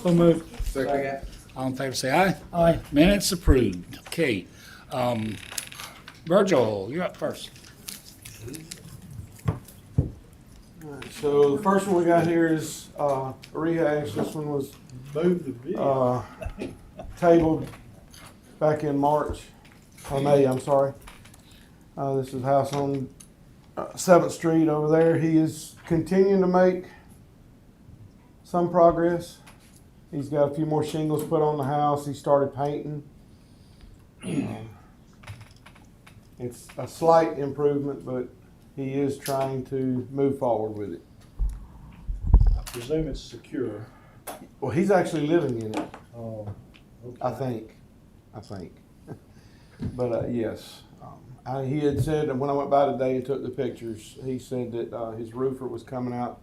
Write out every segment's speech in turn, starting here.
So moved. Second. All in favor, say aye. Aye. Minutes approved. Okay. Virgil, you're up first. Alright, so the first one we got here is a rehash. This one was Move the video. tabled back in March, or May, I'm sorry. This is a house on 7th Street over there. He is continuing to make some progress. He's got a few more shingles put on the house. He started painting. It's a slight improvement, but he is trying to move forward with it. I presume it's secure. Well, he's actually living in it, Okay. I think. But yes, he had said, and when I went by today and took the pictures, he said that his roofer was coming out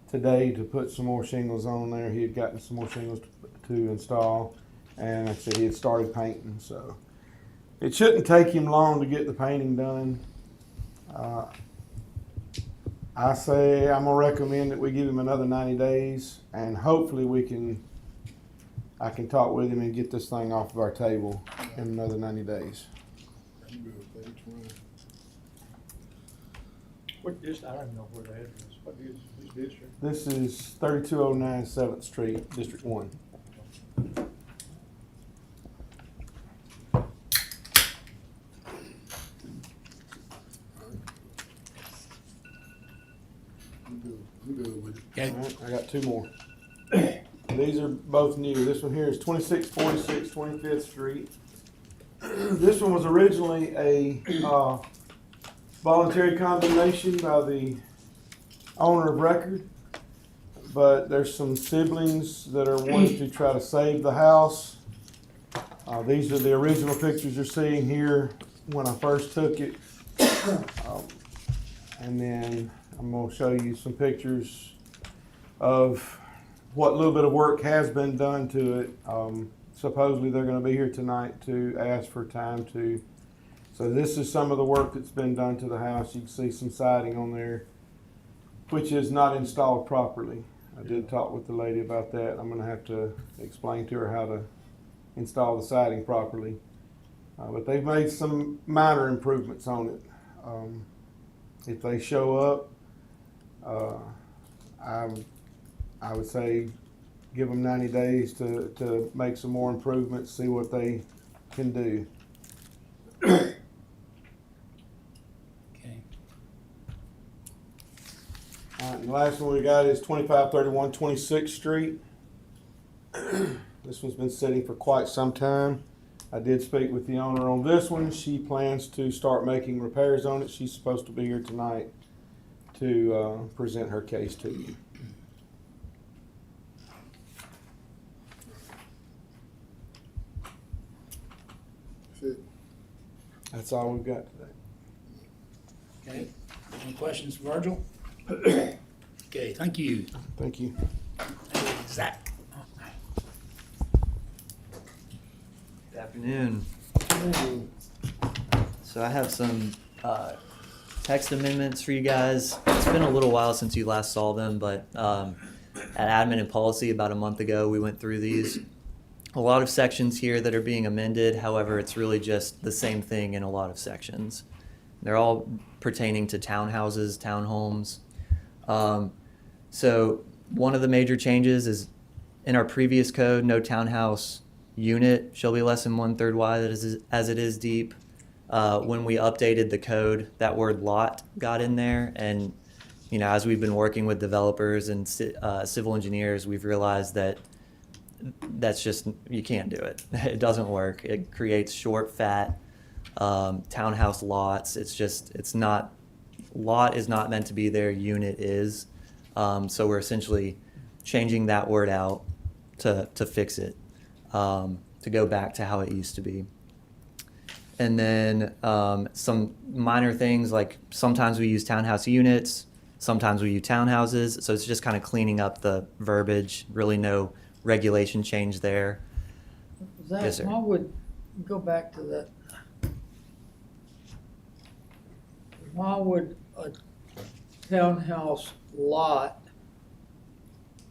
today to put some more shingles on there. He had gotten some more shingles to install, and like I said, he had started painting. So it shouldn't take him long to get the painting done. I say I'm gonna recommend that we give him another 90 days, and hopefully I can talk with him and get this thing off of our table in another 90 days. What district? I don't know where the address. What is this district? This is 3209 7th Street, District 1. I'm good with it. Okay. All right, I got two more. These are both new. This one here is 2646 25th Street. This one was originally a voluntary condemnation by the owner of record, but there's some siblings that are wanting to try to save the house. These are the original pictures you're seeing here when I first took it. And then I'm going to show you some pictures of what little bit of work has been done to it. Supposedly they're going to be here tonight to ask for time to. So this is some of the work that's been done to the house. You can see some siding on there, which is not installed properly. I did talk with the lady about that. I'm going to have to explain to her how to install the siding properly. But they've made some minor improvements on it. If they show up, I would say give them 90 days to make some more improvements, see what they can do. Okay. All right, and the last one we got is 2531 26th Street. This one's been sitting for quite some time. I did speak with the owner on this one. She plans to start making repairs on it. She's supposed to be here tonight to present her case to you. That's it. That's all we've got today. Okay. Any questions, for Virgil? Okay, thank you. Thank you. Zach. Good afternoon. So I have some text amendments for you guys. It's been a little while since you last saw them, but at admin and policy about a month ago, we went through these. A lot of sections here that are being amended. However, it's really just the same thing in a lot of sections. They're all pertaining to townhouses, townhomes. So one of the major changes is in our previous code, no townhouse unit shall be less than 1/3 wide as it is deep. When we updated the code, that word lot got in there, and as we've been working with developers and civil engineers, we've realized that that's just, you can't do it. It doesn't work. It creates short, fat townhouse lots. Lot is not meant to be there, unit is. So we're essentially changing that word out to fix it, to go back to how it used to be. And then some minor things, like sometimes we use townhouse units, sometimes we use townhouses. So it's just kind of cleaning up the verbiage, really no regulation change there. Zach, Yes, sir. why would, go back to that, why would a townhouse lot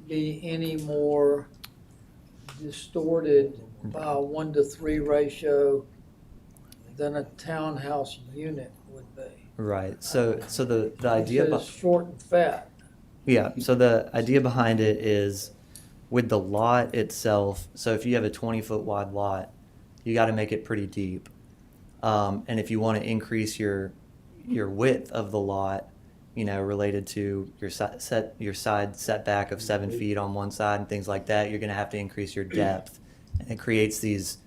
be any more distorted by a 1-to-3 ratio than a townhouse unit would be. Right. So the idea It says short and fat. yeah, so the idea behind it is with the lot itself. So if you have a 20-foot wide lot, you got to make it pretty deep. And if you want to increase your width of the lot, you know, related to your side setback of 7 feet on one side and things like that, you're going to have to increase your depth, and it creates these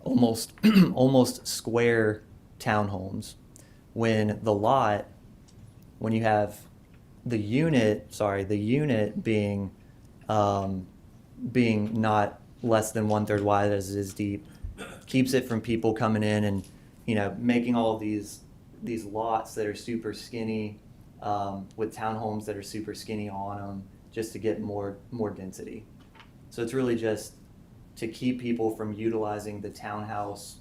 almost almost square townhomes. When you have the unit being not less than 1/3 wide as it is deep, keeps it from people coming in and, you know, making all of these lots that are super skinny, with townhomes that are super skinny on them, just to get more density. So it's really just to keep people from utilizing the townhouse,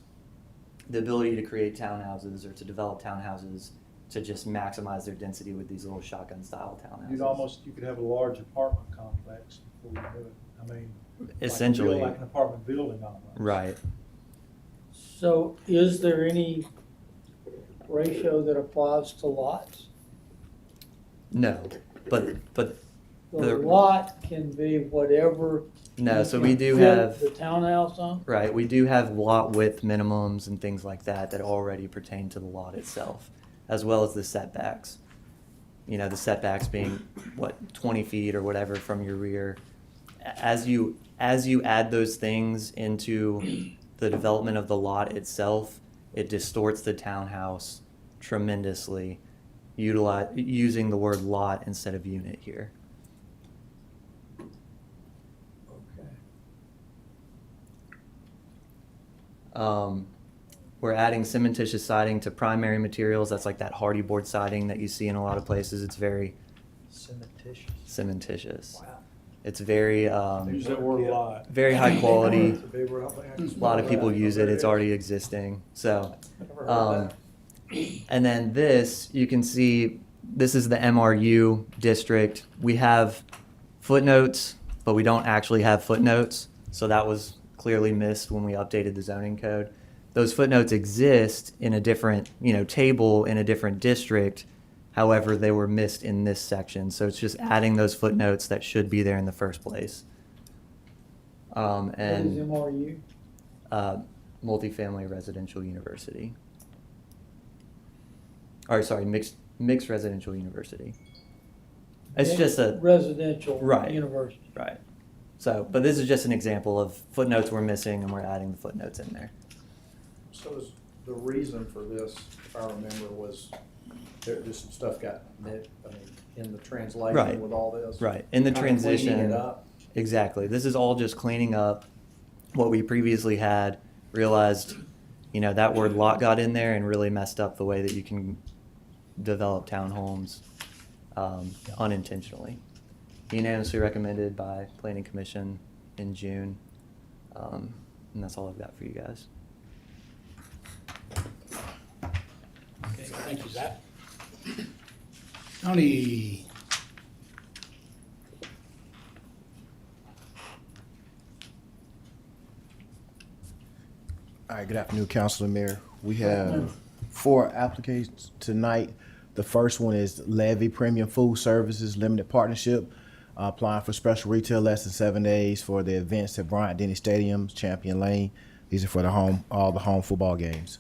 the ability to create townhouses or to develop townhouses, to just maximize their density with these little shotgun style townhouses. You could have a large apartment complex before you do it. I mean, Essentially. like an apartment building almost. Right. So is there any ratio that applies to lots? No, but The The- lot can be whatever. no. you So can we do fit have the townhouse on? right. We do have lot width minimums and things like that that already pertain to the lot itself, as well as the setbacks. You know, the setbacks being 20 feet or whatever from your rear. As you add those things into the development of the lot itself, it distorts the townhouse tremendously, using the word lot instead of unit here. Okay. We're adding cementitious siding to primary materials. That's like that hardy board siding that you see in a lot of places. It's very cementitious. Wow. It's very Use that word a lot. very high quality. It's a big word. I think A lot of people use it. It's already existing. So, and then this, you can see, this is the MRU district. We have footnotes, but we don't actually have footnotes. So that was clearly missed when we updated the zoning code. Those footnotes exist in a different, table in a different district. However, they were missed in this section. So it's just adding those footnotes that should be there in the first place. What is And MRU? multifamily residential university. Or sorry, mixed residential university. It's just a Residential Right. university. right. So, but this is just an example of footnotes we're missing, and we're adding the footnotes in there. So is the reason for this, if I remember, was there just some stuff got in the translation Right. with all this? Right. In the Kinda cleaning transition. it up? Exactly. This is all just cleaning up what we previously had. Realized, that word lot got in there and really messed up the way that you can develop townhomes unintentionally. Unanimously recommended by Planning Commission in June. And that's all I've got for you guys. Okay, thank you, Zach. Tony? All right, good afternoon, Council and Mayor. We have 4 applications tonight. The first one is Levy Premium Food Services Limited Partnership, applying for special retail less than 7 days for the events at Bryant-Denny Stadium, Champion Lane. These are for all the home football games.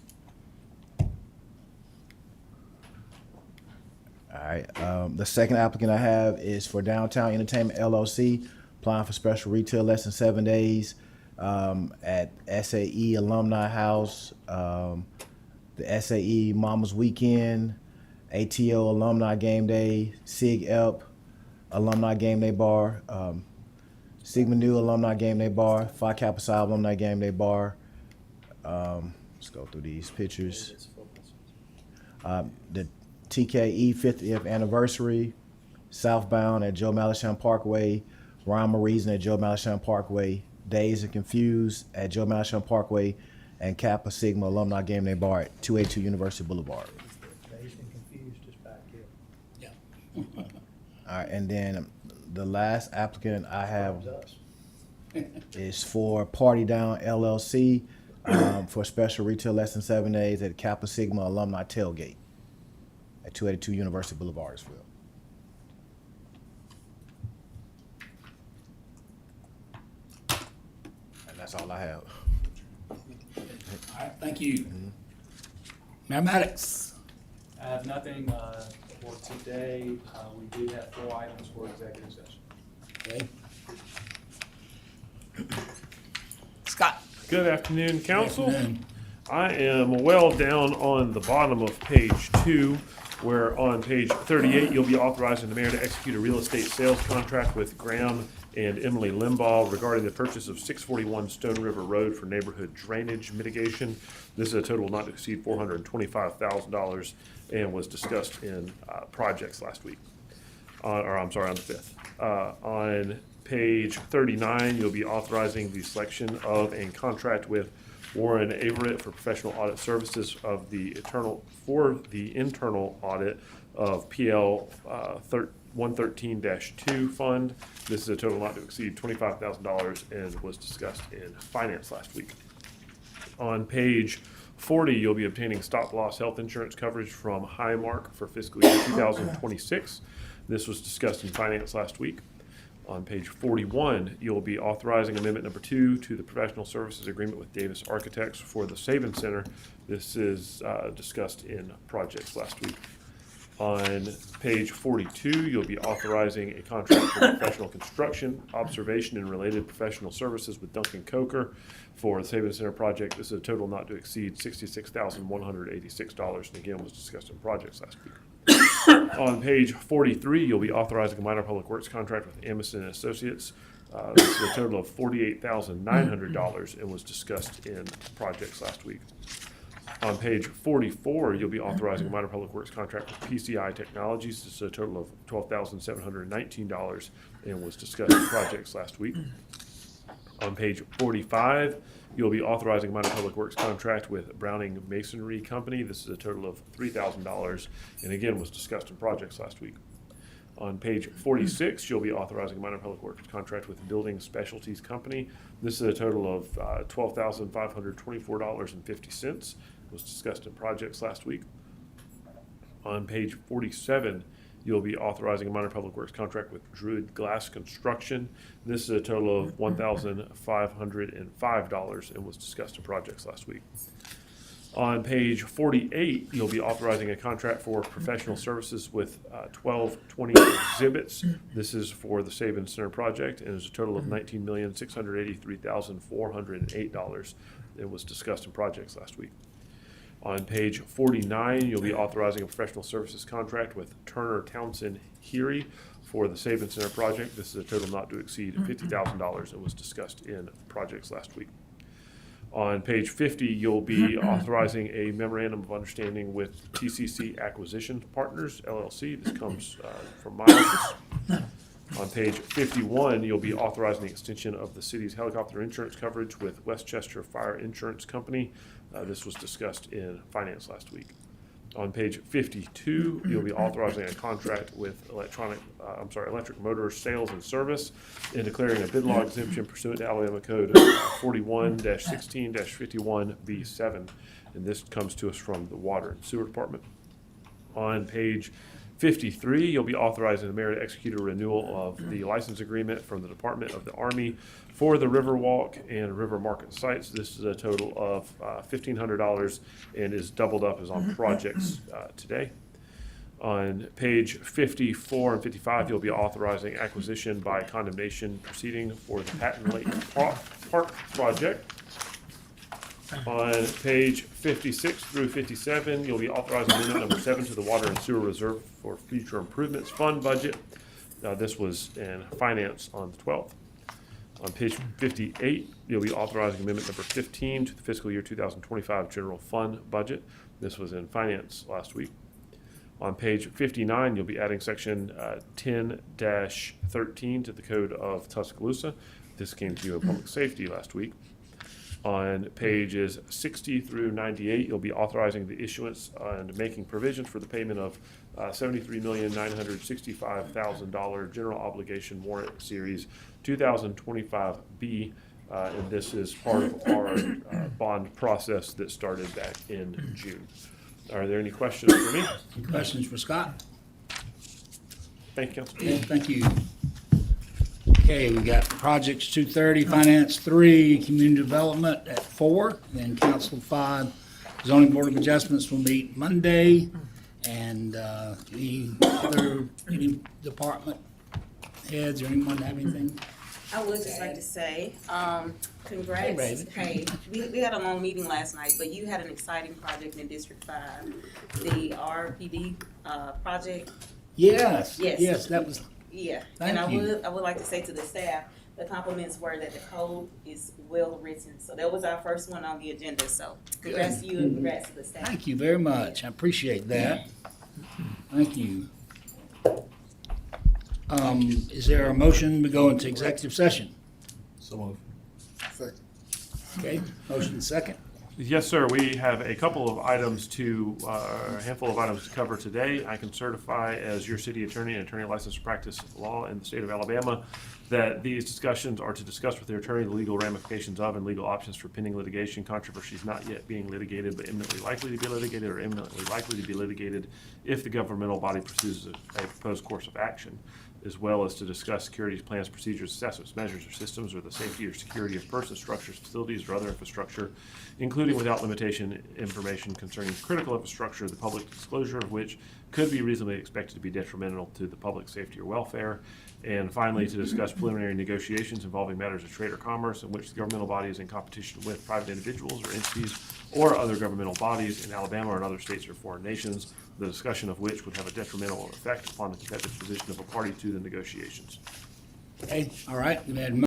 All right, the second applicant I have is for Downtown Entertainment LLC, applying for special retail less than 7 days at SAE Alumni House, the SAE Mama's Weekend, ATO Alumni Game Day, SIG ELP Alumni Game Day Bar, Sigma Nu Alumni Game Day Bar, Phi Kappa Psi Alumni Game Day Bar. Let's go through these pictures. The TKE 50th Anniversary, Southbound at Joe Malisham Parkway, Rhyme or Reason at Joe Malisham Parkway, Dazed and Confused at Joe Malisham Parkway, and Kappa Sigma Alumni Game Day Bar at 282 University Boulevard. Dazed and confused, just back here. Yeah. All right, and then the last applicant I have, That was us. is for Party Down LLC for special retail less than 7 days at Kappa Sigma Alumni Tailgate at 282 University Boulevard, Hartsville. And that's all I have. All right, thank you. Mathematics. I have nothing for today. We do have 4 items for executive session. Okay. Scott. Good afternoon, council. Afternoon. I am well down on the bottom of page 2, where on page 38, you'll be authorizing the mayor to execute a real estate sales contract with Graham and Emily Limbaugh regarding the purchase of 641 Stone River Road for neighborhood drainage mitigation. This is a total not to exceed $425,000 and was discussed in projects last week. On the 5th. On page 39, you'll be authorizing the selection of and contract with Warren Averett for professional audit services of the internal audit of PL 113-2 fund. This is a total not to exceed $25,000 and was discussed in finance last week. On page 40, you'll be obtaining stop-loss health insurance coverage from Highmark for fiscal year 2026. This was discussed in finance last week. On page 41, you'll be authorizing amendment number 2 to the professional services agreement with Davis Architects for the Saban Center. This is discussed in projects last week. On page 42, you'll be authorizing a contract for professional construction, observation, and related professional services with Duncan Coker for the Saban Center project. This is a total not to exceed $66,186, and again was discussed in projects last week. On page 43, you'll be authorizing a minor public works contract with Amison and Associates. This is a total of $48,900 and was discussed in projects last week. On page 44, you'll be authorizing a minor public works contract with PCI Technologies. This is a total of $12,719 and was discussed in projects last week. On page 45, you'll be authorizing a minor public works contract with Browning Masonry Company. This is a total of $3,000 and again was discussed in projects last week. On page 46, you'll be authorizing a minor public works contract with Building Specialties Company. This is a total of $12,524.50. Was discussed in projects last week. On page 47, you'll be authorizing a minor public works contract with Druid Glass Construction. This is a total of $1,505 and was discussed in projects last week. On page 48, you'll be authorizing a contract for professional services with 1220 Exhibits. This is for the Saban Center project and is a total of $19,683,408 and was discussed in projects last week. On page 49, you'll be authorizing a professional services contract with Turner Townsend Heery for the Saban Center project. This is a total not to exceed $50,000 and was discussed in projects last week. On page 50, you'll be authorizing a memorandum of understanding with TCC Acquisition Partners, LLC. This comes from my office. On page 51, you'll be authorizing the extension of the city's helicopter insurance coverage with Westchester Fire Insurance Company. This was discussed in finance last week. On page 52, you'll be authorizing a contract with Electric Motor Sales and Service and declaring a bid law exemption pursuant to Alabama Code 41-16-51B7. And this comes to us from the Water and Sewer Department. On page 53, you'll be authorizing the mayor to execute a renewal of the license agreement from the Department of the Army for the Riverwalk and River Market sites. This is a total of $1,500 and is doubled up as on projects today. On page 54 and 55, you'll be authorizing acquisition by condemnation proceeding for the Patton Lake Park project. On page 56 through 57, you'll be authorizing amendment number 7 to the Water and Sewer Reserve for Future Improvements Fund budget. This was in finance on the 12th. On page 58, you'll be authorizing amendment number 15 to the fiscal year 2025 general fund budget. This was in finance last week. On page 59, you'll be adding section 10-13 to the code of Tuscaloosa. This came to you in public safety last week. On pages 60 through 98, you'll be authorizing the issuance and making provisions for the payment of $73,965,000 general obligation warrant series 2025B, and this is part of our bond process that started back in June. Are there any questions for me? Any questions for Scott? Thank you, Council. Okay, thank you. Okay, we got projects 2:30, finance 3, community development at 4, then council 5. Zoning Board of Adjustments will meet Monday, and any department heads or anyone have anything? I would just like to say, congrats. Hey, Raven. Hey, we had a long meeting last night, but you had an exciting project in District 5, the RPD project. Yes, Yes. yes, that was, Yeah, Thank and you. I would like to say to the staff, the compliments were that the code is well written. So that was our first one on the agenda. So congrats to you and congrats to the staff. thank you very much. I appreciate that. Thank you. Is there a motion to go into executive session? So moved. Second. Okay, motion second. Yes, sir. We have a couple of items a handful of items to cover today. I can certify as your city attorney and attorney licensed to practice law in the state of Alabama that these discussions are to discuss with your attorney the legal ramifications of and legal options for pending litigation, controversies not yet being litigated but imminently likely to be litigated or imminently likely to be litigated if the governmental body pursues a proposed course of action, as well as to discuss securities plans, procedures, assessments, measures, or systems, or the safety or security of persons, structures, facilities, or other infrastructure, including without limitation information concerning critical infrastructure, the public disclosure of which could be reasonably expected to be detrimental to the public safety or welfare. And finally, to discuss preliminary negotiations involving matters of trade or commerce in which the governmental body is in competition with private individuals or entities or other governmental bodies in Alabama or in other states or foreign nations, the discussion of which would have a detrimental effect upon the competitive position of a party to the negotiations. Okay, all right, we had